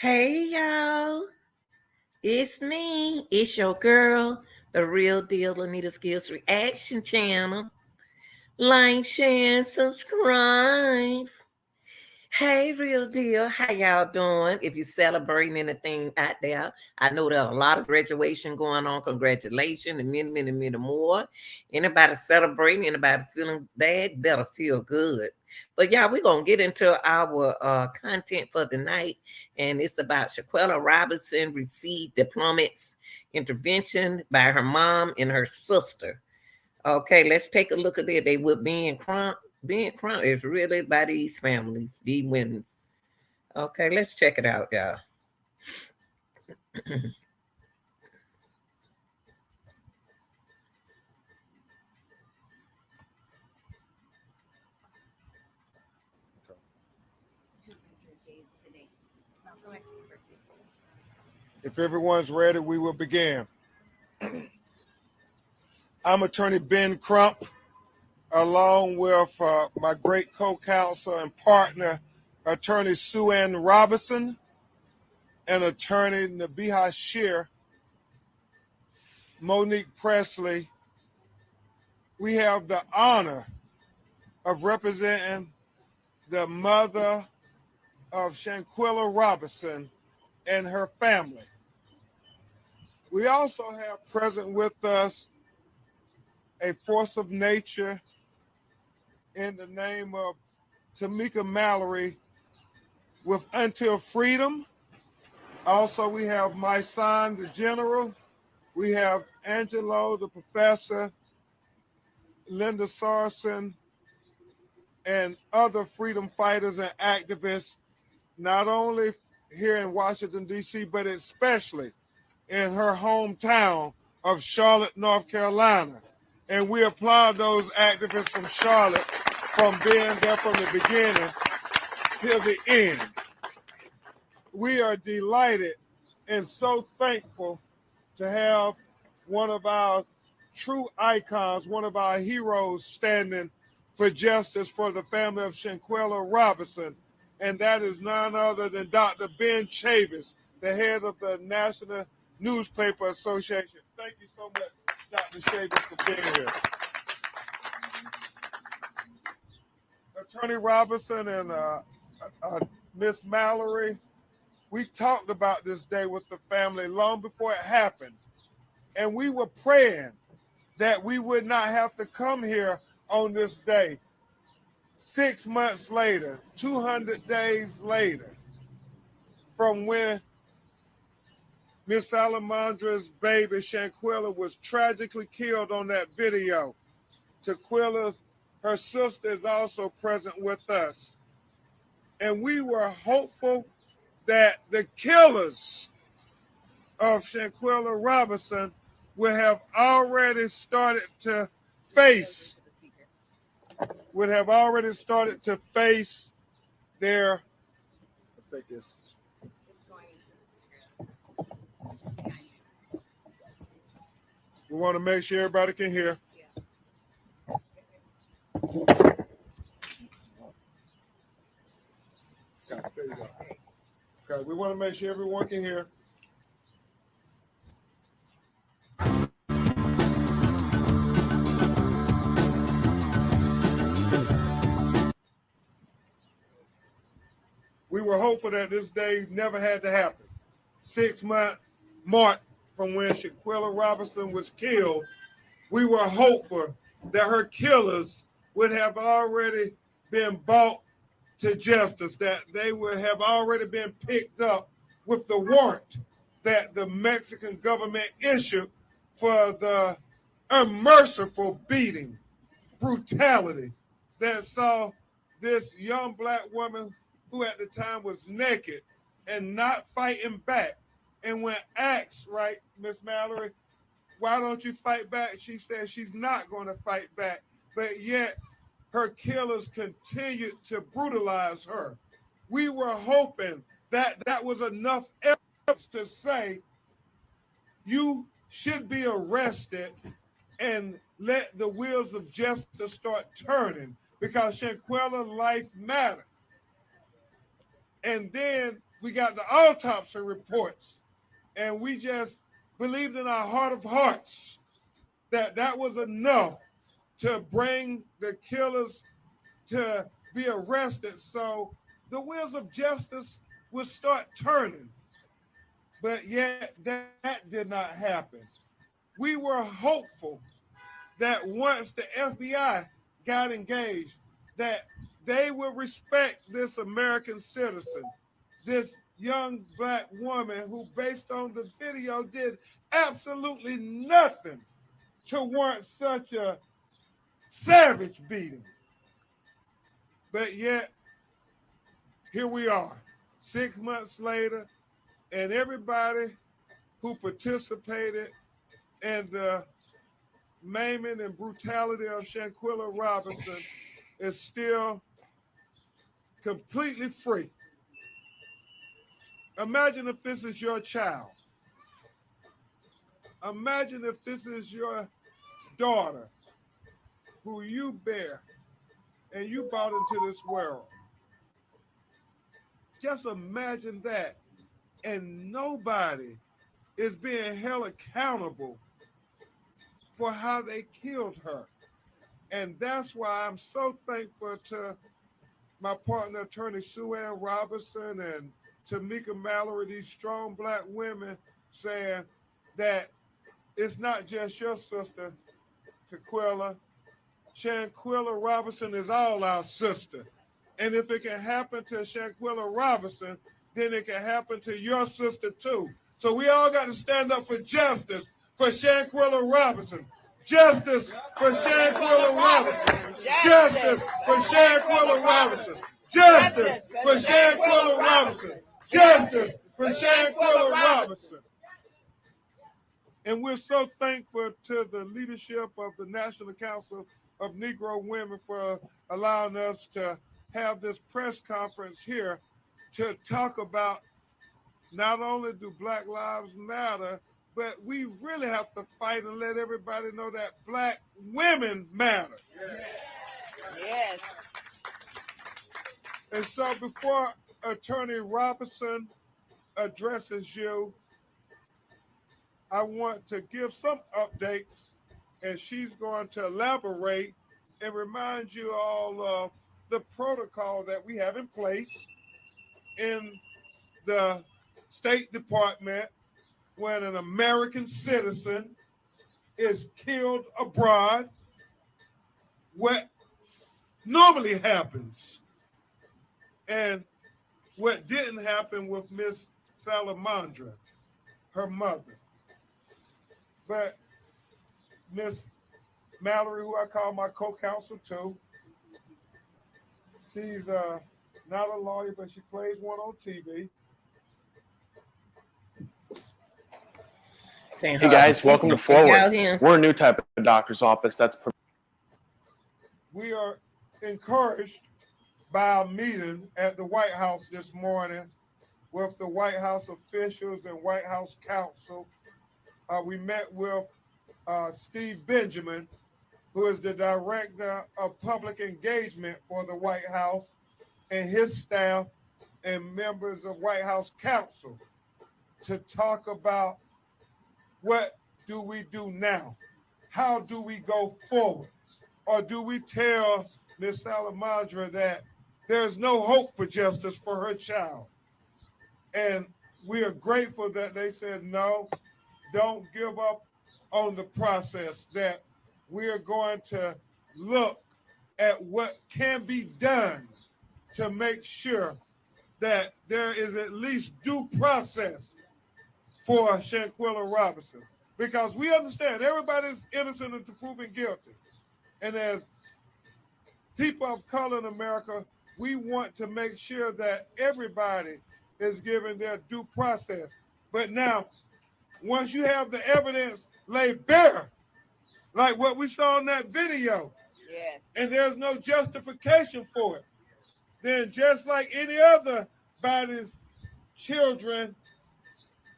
Hey y'all, it's me. It's your girl, the real deal Anita Skills Reaction Channel. Like, share, and subscribe. Hey, real deal, how y'all doing? If you're celebrating anything out there, I know there's a lot of graduation going on. Congratulations, and many, many, many more. Anybody celebrating, anybody feeling bad, better feel good. But yeah, we're gonna get into our content for the night, and it's about Shanquella Robinson received diplomats intervention by her mom and her sister. Okay, let's take a look at that. They were being crunk. Being crunk is really by these families, these women. Okay, let's check it out, y'all. If everyone's ready, we will begin. I'm Attorney Ben Crump, along with my great co-counsel and partner, Attorney Sue Ann Robinson, and Attorney Nabiha Shear, Monique Presley. We have the honor of representing the mother of Shanquella Robinson and her family. We also have present with us a force of nature in the name of Tamika Mallory with Until Freedom. Also, we have my son, the general. We have Angelo, the professor, Linda Sarson, and other freedom fighters and activists, not only here in Washington, D.C., but especially in her hometown of Charlotte, North Carolina. And we applaud those activists from Charlotte from being there from the beginning till the end. We are delighted and so thankful to have one of our true icons, one of our heroes standing for justice for the family of Shanquella Robinson. And that is none other than Dr. Ben Chavis, the head of the National Newspaper Association. Thank you so much, Dr. Chavis, for being here. Attorney Robinson and Miss Mallory, we talked about this day with the family long before it happened. And we were praying that we would not have to come here on this day. 6 months later, 200 days later, from when Miss Alamandra's baby, Shanquella, was tragically killed on that video. Taquilla's, her sister, is also present with us. And we were hopeful that the killers of Shanquella Robinson would have already started to face their, I think we want to make sure everybody can hear. Okay, we want to make sure everyone can hear. We were hopeful that this day never had to happen. 6 month mark from when Shanquella Robinson was killed, we were hopeful that her killers would have already been brought to justice, that they would have already been picked up with the warrant that the Mexican government issued for the unmerciful beating, brutality that saw this young black woman who at the time was naked and not fighting back. And when asked, right, Miss Mallory, why don't you fight back? She said she's not going to fight back. But yet her killers continued to brutalize her. We were hoping that that was enough evidence to say you should be arrested and let the wheels of justice start turning because Shanquella's life mattered. And then we got the autopsy reports, and we just believed in our heart of hearts that that was enough to bring the killers to be arrested, so the wheels of justice would start turning. But yet that did not happen. We were hopeful that once the FBI got engaged, that they would respect this American citizen, this young black woman who, based on the video, did absolutely nothing to warrant such a savage beating. But yet, here we are, 6 months later, and everybody who participated in the maiming and brutality of Shanquella Robinson is still completely free. Imagine if this is your child. Imagine if this is your daughter who you bear and you brought into this world. Just imagine that. And nobody is being held accountable for how they killed her. And that's why I'm so thankful to my partner, attorney Sue Ann Robinson, and Tamika Mallory, these strong black women, saying that it's not just your sister, Tequila. Shanquella Robinson is all our sister. And if it can happen to Shanquella Robinson, then it can happen to your sister too. So we all got to stand up for justice for Shanquella Robinson. Justice for Shanquella Robinson. Justice for Shanquella Robinson. Justice for Shanquella Robinson. Justice for Shanquella Robinson. And we're so thankful to the leadership of the National Council of Negro Women for allowing us to have this press conference here to talk about not only do Black Lives Matter, but we really have to fight and let everybody know that Black women matter. Yes. And so before Attorney Robinson addresses you, I want to give some updates, and she's going to elaborate and remind you all of the protocol that we have in place in the State Department when an American citizen is killed abroad. What normally happens, and what didn't happen with Miss Salamandra, her mother. But Miss Mallory, who I call my co-counsel too, she's not a lawyer, but she plays one on TV. Hey guys, welcome to Forward. We're a new type of doctor's office that's. We are encouraged by our meeting at the White House this morning with the White House officials and White House counsel. We met with Steve Benjamin, who is the director of public engagement for the White House, and his staff and members of White House counsel to talk about what do we do now? How do we go forward? Or do we tell Ms. Salamandra that there's no hope for justice for her child? And we are grateful that they said, no, don't give up on the process, that we are going to look at what can be done to make sure that there is at least due process for Shanquella Robinson. Because we understand everybody's innocent until proven guilty. And as people of color in America, we want to make sure that everybody is given their due process. But now, once you have the evidence laid bare, like what we saw in that video, Yes. and there's no justification for it, then just like any other body's children,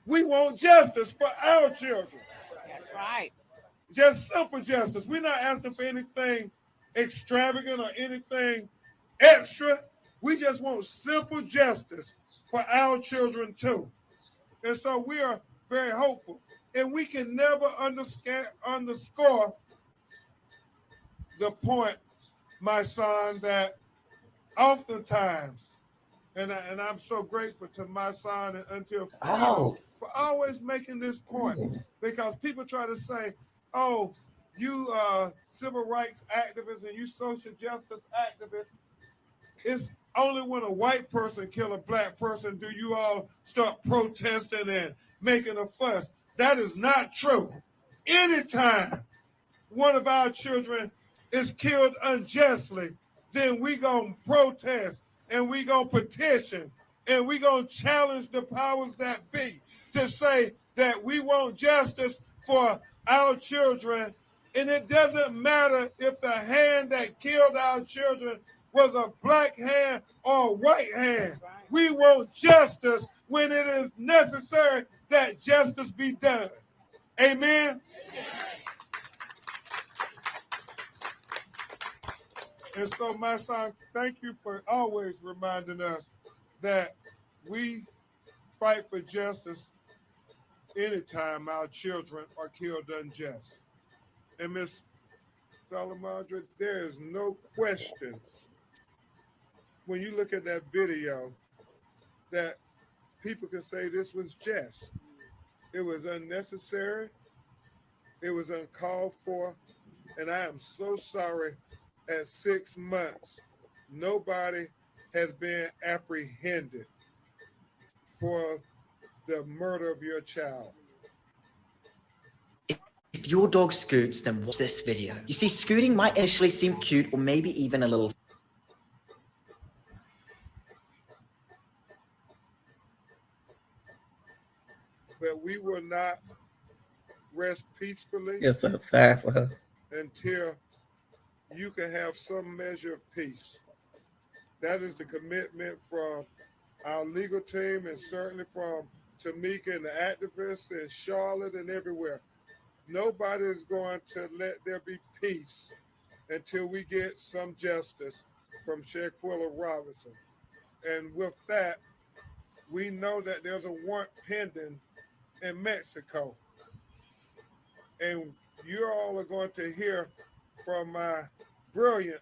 we want justice for our children. That's right. Just simple justice. We're not asking for anything extravagant or anything extra. We just want simple justice for our children too. And so we are very hopeful. And we can never underscore the point, my son, that oftentimes, and I'm so grateful to my son and until for always making this point, because people try to say, oh, you civil rights activists and you social justice activists, it's only when a white person kill a black person do you all start protesting and making a fuss. That is not true. Anytime one of our children is killed unjustly, then we gonna protest and we gonna petition and we gonna challenge the powers that be to say that we want justice for our children. And it doesn't matter if the hand that killed our children was a black hand or a white hand. We want justice when it is necessary that justice be done. Amen. And so, my son, thank you for always reminding us that we fight for justice anytime our children are killed unjust. And Ms. Salamandra, there is no question when you look at that video that people can say this was just. It was unnecessary. It was uncalled for. And I am so sorry at 6 months, nobody has been apprehended for the murder of your child. If your dog scoots, then watch this video. You see, scooting might initially seem cute or maybe even a little. But we will not rest peacefully. You're so sorry for her. Until you can have some measure of peace. That is the commitment from our legal team and certainly from Tamika and the activists in Charlotte and everywhere. Nobody is going to let there be peace until we get some justice from Shanquella Robinson. And with that, we know that there's a warrant pending in Mexico. And you all are going to hear from my brilliant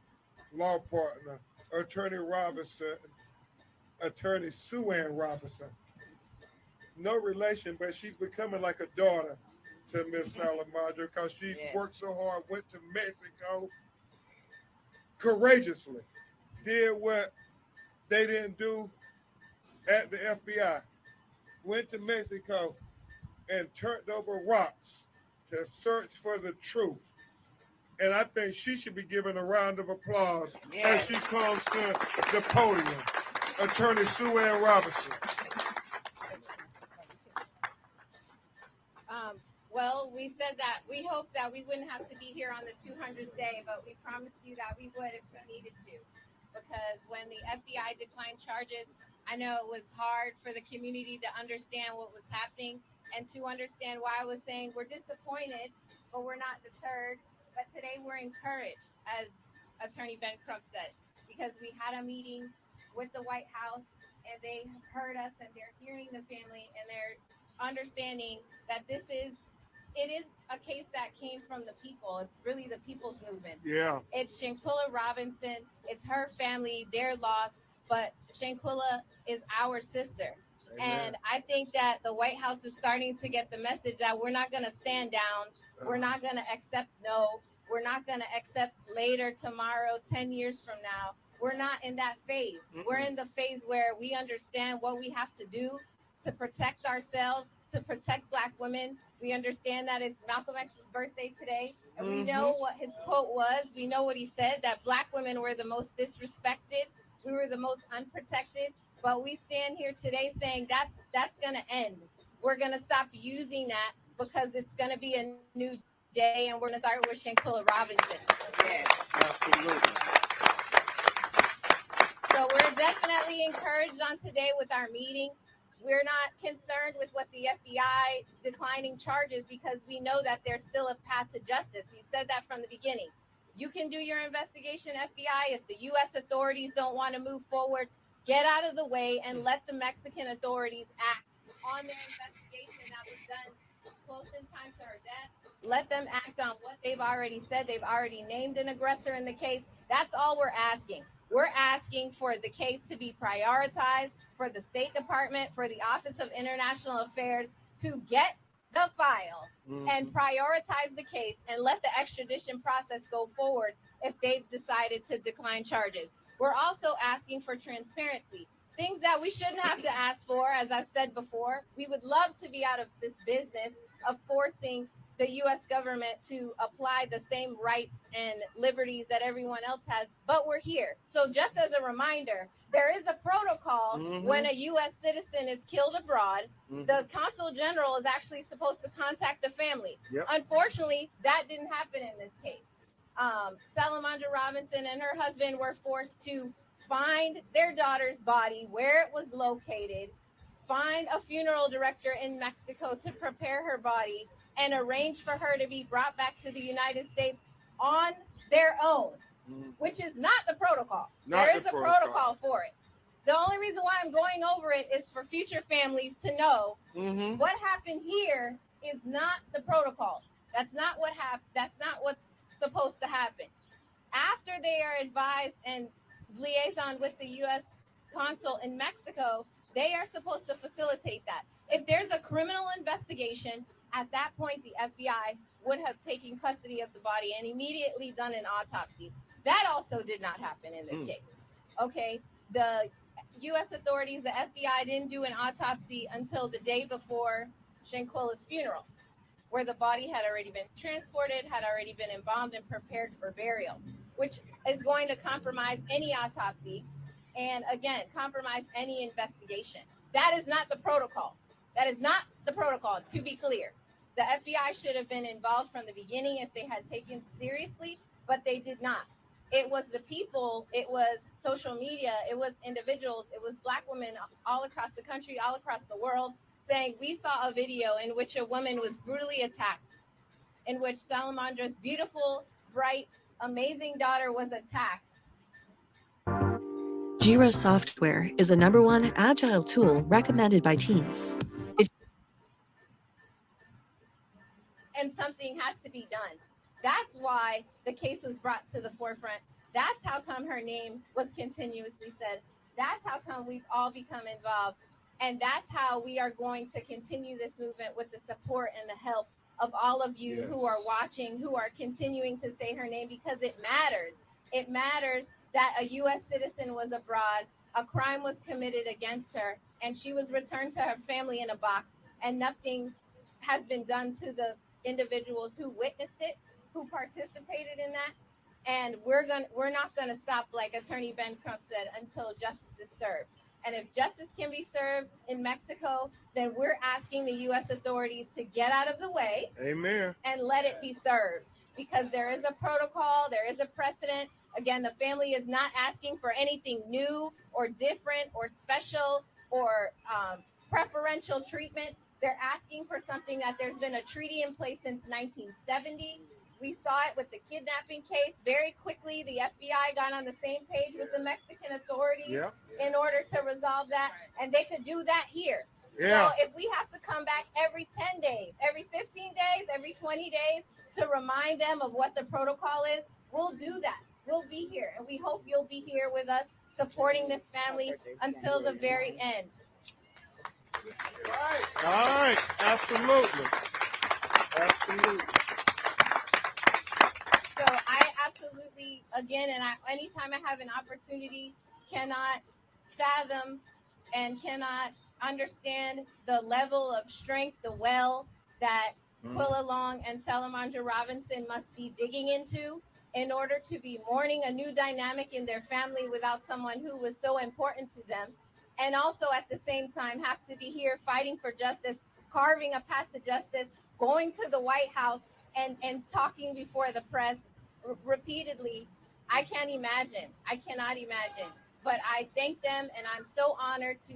law partner, Attorney Robinson, Attorney Sue Ann Robinson. No relation, but she's becoming like a daughter to Miss Salamandra because she worked so hard, went to Mexico courageously, did what they didn't do at the FBI, went to Mexico and turned over rocks to search for the truth. And I think she should be given a round of applause as she comes to the podium. Attorney Sue Ann Robinson. Well, we said that we hoped that we wouldn't have to be here on the 200th day, but we promised you that we would if we needed to. Because when the FBI declined charges, I know it was hard for the community to understand what was happening and to understand why I was saying we're disappointed, but we're not deterred. But today we're encouraged, as Attorney Ben Crump said, because we had a meeting with the White House and they heard us and they're hearing the family and they're understanding that it is a case that came from the people. It's really the people's movement. Yeah. It's Shanquella Robinson. It's her family, their loss, but Shanquella is our sister. Amen. And I think that the White House is starting to get the message that we're not going to stand down. We're not going to accept no. We're not going to accept later, tomorrow, 10 years from now. We're not in that phase. Mm-hmm. We're in the phase where we understand what we have to do to protect ourselves, to protect Black women. We understand that it's Malcolm X's birthday today, and we know what his quote was. We know what he said, that Black women were the most disrespected. We were the most unprotected. But we stand here today saying that's going to end. We're going to stop using that because it's going to be a new day, and we're going to start with Shanquella Robinson. Yes, absolutely. So we're definitely encouraged on today with our meeting. We're not concerned with what the FBI declining charges because we know that there's still a path to justice. We said that from the beginning. You can do your investigation, FBI. If the U.S. authorities don't want to move forward, get out of the way and let the Mexican authorities act on their investigation that was done close in time to her death. Let them act on what they've already said. They've already named an aggressor in the case. That's all we're asking. We're asking for the case to be prioritized, for the State Department, for the Office of International Affairs to get the file and prioritize the case and let the extradition process go forward if they've decided to decline charges. We're also asking for transparency. Things that we shouldn't have to ask for, as I've said before. We would love to be out of this business of forcing the U.S. government to apply the same rights and liberties that everyone else has, but we're here. So just as a reminder, there is a protocol when a U.S. citizen is killed abroad. The consul general is actually supposed to contact the family. Unfortunately, that didn't happen in this case. Salamandra Robinson and her husband were forced to find their daughter's body where it was located, find a funeral director in Mexico to prepare her body, and arrange for her to be brought back to the United States on their own, which is not the protocol. There is a protocol for it. The only reason why I'm going over it is for future families to know what happened here is not the protocol. That's not what happened. That's not what's supposed to happen. After they are advised and liaison with the U.S. consul in Mexico, they are supposed to facilitate that. If there's a criminal investigation, at that point, the FBI would have taken custody of the body and immediately done an autopsy. That also did not happen in this case. Okay, the U.S. authorities, the FBI, didn't do an autopsy until the day before Shanquella's funeral, where the body had already been transported, had already been embalmed and prepared for burial, which is going to compromise any autopsy and, again, compromise any investigation. That is not the protocol. That is not the protocol, to be clear. The FBI should have been involved from the beginning if they had taken it seriously, but they did not. It was the people, it was social media, it was individuals, it was Black women all across the country, all across the world, saying we saw a video in which a woman was brutally attacked, in which Salamandra's beautiful, bright, amazing daughter was attacked. Jira software is a #1 agile tool recommended by teams. And something has to be done. That's why the case was brought to the forefront. That's how come her name was continuously said. That's how come we've all become involved. And that's how we are going to continue this movement with the support and the help of all of you who are watching, who are continuing to say her name, because it matters. It matters that a U.S. citizen was abroad, a crime was committed against her, and she was returned to her family in a box, and nothing has been done to the individuals who witnessed it, who participated in that. And we're not gonna stop, like Attorney Ben Crump said, until justice is served. And if justice can be served in Mexico, then we're asking the U.S. authorities to get out of the way. Amen. And let it be served, because there is a protocol, there is a precedent. Again, the family is not asking for anything new or different or special or preferential treatment. They're asking for something that there's been a treaty in place since 1970. We saw it with the kidnapping case. Very quickly, the FBI got on the same page with the Mexican authorities in order to resolve that, and they could do that here. So if we have to come back every 10 days, every 15 days, every 20 days to remind them of what the protocol is, we'll do that. We'll be here, and we hope you'll be here with us supporting this family until the very end. All right. Absolutely. So I absolutely, again, and anytime I have an opportunity, cannot fathom and cannot understand the level of strength, the well that Quilla Long and Salamandra Robinson must be digging into in order to be mourning a new dynamic in their family without someone who was so important to them. And also at the same time have to be here fighting for justice, carving a path to justice, going to the White House and talking before the press repeatedly. I can't imagine. I cannot imagine. But I thank them, and I'm so honored to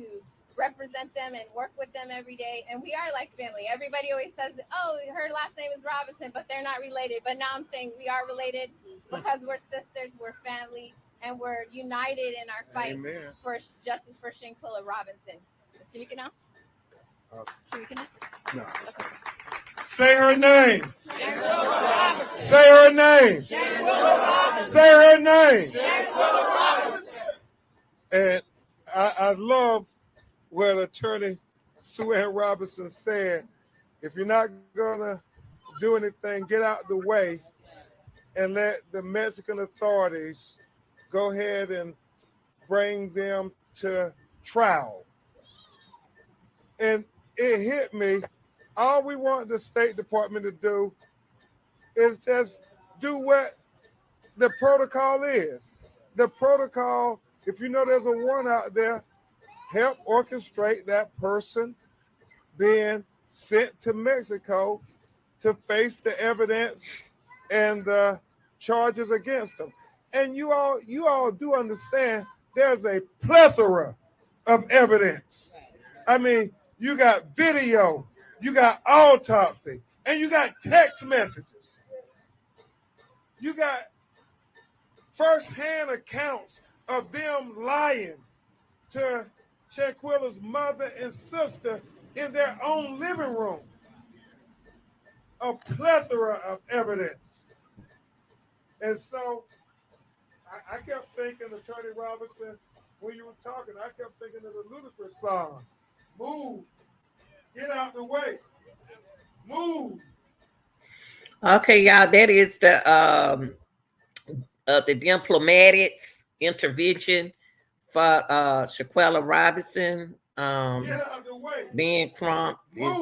represent them and work with them every day. And we are like family. Everybody always says, oh, her last name is Robinson, but they're not related. But now I'm saying we are related because we're sisters, we're family, and we're united in our fight for justice for Shanquella Robinson. Speaking now? Speaking now? No. Okay. Say her name. Say her name. Say her name. And I love what Attorney Sue Ann Robinson said. If you're not gonna do anything, get out the way and let the Mexican authorities go ahead and bring them to trial. And it hit me. All we want the State Department to do is just do what the protocol is. The protocol, if you know there's a warrant out there, help orchestrate that person being sent to Mexico to face the evidence and the charges against them. And you all do understand there's a plethora of evidence. I mean, you got video, you got autopsy, and you got text messages. You got first-hand accounts of them lying to Shanquella's mother and sister in their own living room. A plethora of evidence. And so I kept thinking, Attorney Robinson, when you were talking, I kept thinking of the Ludacris song. Move. Get out the way. Move. Okay, y'all, that is the diplomatics intervention for Shanquella Robinson. Get out the way. Ben Crump is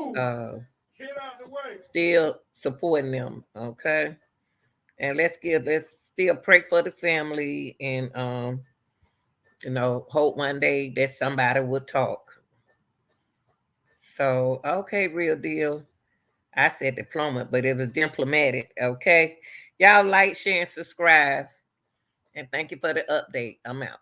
Get out the way. Still supporting them. Okay. And let's still pray for the family and hope one day that somebody will talk. So okay, real deal. I said diplomat, but it was diplomatic. Okay. Y'all like, share, and subscribe. And thank you for the update. I'm out.